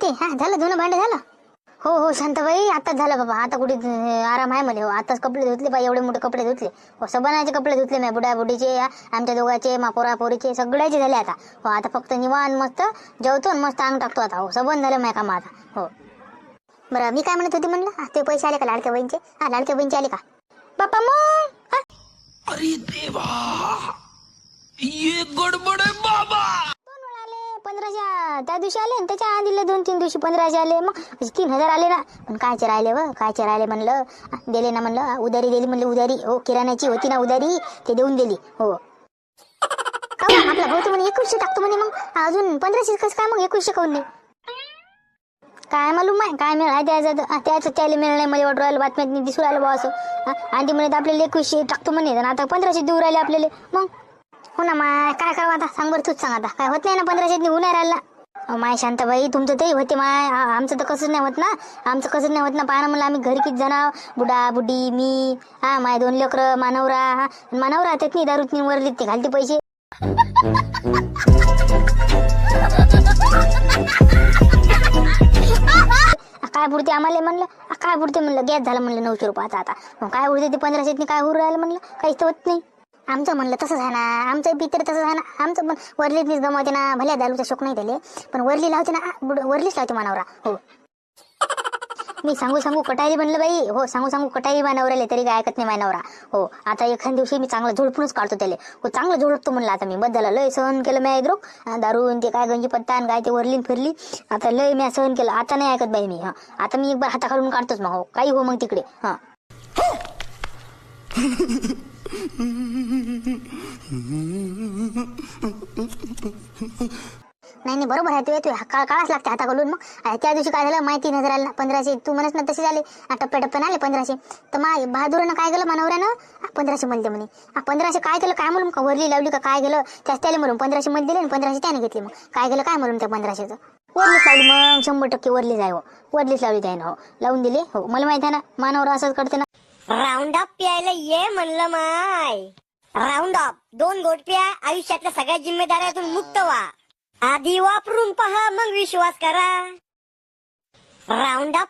शांती, हा झालं धुणं भांडे झालं? हो हो शांताबाई, आताच झालं बाबा. आता कुठे आराम आहे मला. हो आताच कपडे धुतले बाई, एवढे मोठे कपडे धुतले. हो सबनाचे कपडे धुतले मी, बुड्या बुडीचे, आमच्या दोघांचे, पोरा पोरीचे, सगळ्याचे झाले आता. हो आता फक्त निवान मस्त जेवतो आणि मस्त अंग टाकतो आता. हो सबन झालं माझ्या काम आता. हो बरं, मी काय म्हणत होती म्हणलं, ते पैसे आले का लाडक्या बहिणीचे? हा लाडक्या बहिणीचे आले का बाप्पा मग? अरे देवा, ये गडबड आहे बाबा. 1500 त्या दिवशी आले आणि त्याच्या आधीला 2-3 दिवशी 1500 आले. मग 3000 आले ना. पण कायचे राहिले व कायचे राहिले म्हणलं. दिले ना म्हणलं, उधारी दिली म्हणलं, उधारी. हो किराणाची होती ना उधारी, ते देऊन दिली. हो आपला भाऊ तर म्हणे 2100 टाकतो म्हणे. मग अजून 1500 कसं काय? मग 2100 काऊन नाही? काय मालूम आहे काय मिळाय त्याचं त्याला मिळणार नाही. मला वाटू राहिलं बातम्यात दिसू राहिलं बा असं. आणि म्हणे आपल्याला 2100 टाकतो म्हणे, आता 1500 देऊ राहिले आपल्याला. मग हो ना माय, काय करावं आता? सांग बरं, तूच सांग आता. काय होत नाही ना 1500 निघून नाही राहिला. माय शांताबाई, तुमचं तेही होते माय, आमचं तर कसंच नाही होत ना. आमचं कसंच नाही होत ना. पाहा म्हणलं आम्ही घरी किती जण, बुडा बुडी मी, हा माय 2 लेकरं, मानवरा. मानवरा त्यात नाही दारूत नाही वरलीत ते घालते पैसे. काय पुरते आम्हाला म्हणलं, काय पुरते म्हणलं, गॅस झालं म्हणलं 900 रुपयाचा आता. मग काय उरते ते 1500 काय होऊ राहिलं म्हणलं, काहीच तर होत नाही. आमचं म्हणलं तसंच आहे ना, आमचं पित्र तसंच आहे ना. आमचं पण वरलीच गमवते ना. भल्या दारूचा शोक नाही त्याले, पण वरली लावते ना, वरलीच लावते मानवरा. हो मी सांगू कटाई बनलं बाई. हो सांगू कटाई मानवराले तरी काय ऐकत नाही मानवरा. हो आता एखाद दिवशी मी चांगलं झोडपूनच काढतो त्याला. हो चांगलं झोडपतो म्हणलं आता मी. बद्दल लय सहन केलं मी इद्रोक दारू ते काय गंजी पत्ता आणि काय ते वरलीन फिरली. आता लय मी सहन केलं. आता नाही ऐकत बाई मी. हा आता मी एक बार हाता खालून काढतोच मग. हो काही हो मग तिकडे. हा नाही बरोबर आहे. तू काळाच लागते हाता घालून. मग त्या दिवशी काय झालं माहिती 3000 आले ना, 1500 तू म्हणस ना तसे झाले. टप्प्याटप्प्याने आले 1500. तर मा बहादूरनं काय केलं मानवऱ्यानं, 1500 म्हणते म्हणे. 1500 काय केलं काय म्हणून, का वरली लावली का काय केलं त्याच त्याला म्हणून 1500 मध्ये दिले आणि 1500 त्याने घेतले. मग काय केलं काय म्हणून त्या 1500चं वरलीच लावली. मग 100% वरलीच आहे. हो वरलीच लावली त्यानं. हो लावून दिले. हो मला माहिती आहे ना, मानवरा असंच करते ना. राऊंड अप प्यायला ये म्हणलं माय. राऊंड अप 2 घोट प्या, आयुष्यातल्या सगळ्या जिम्मेदाऱ्यातून मुक्त व्हा. आधी वापरून पहा, मग विश्वास करा. Round up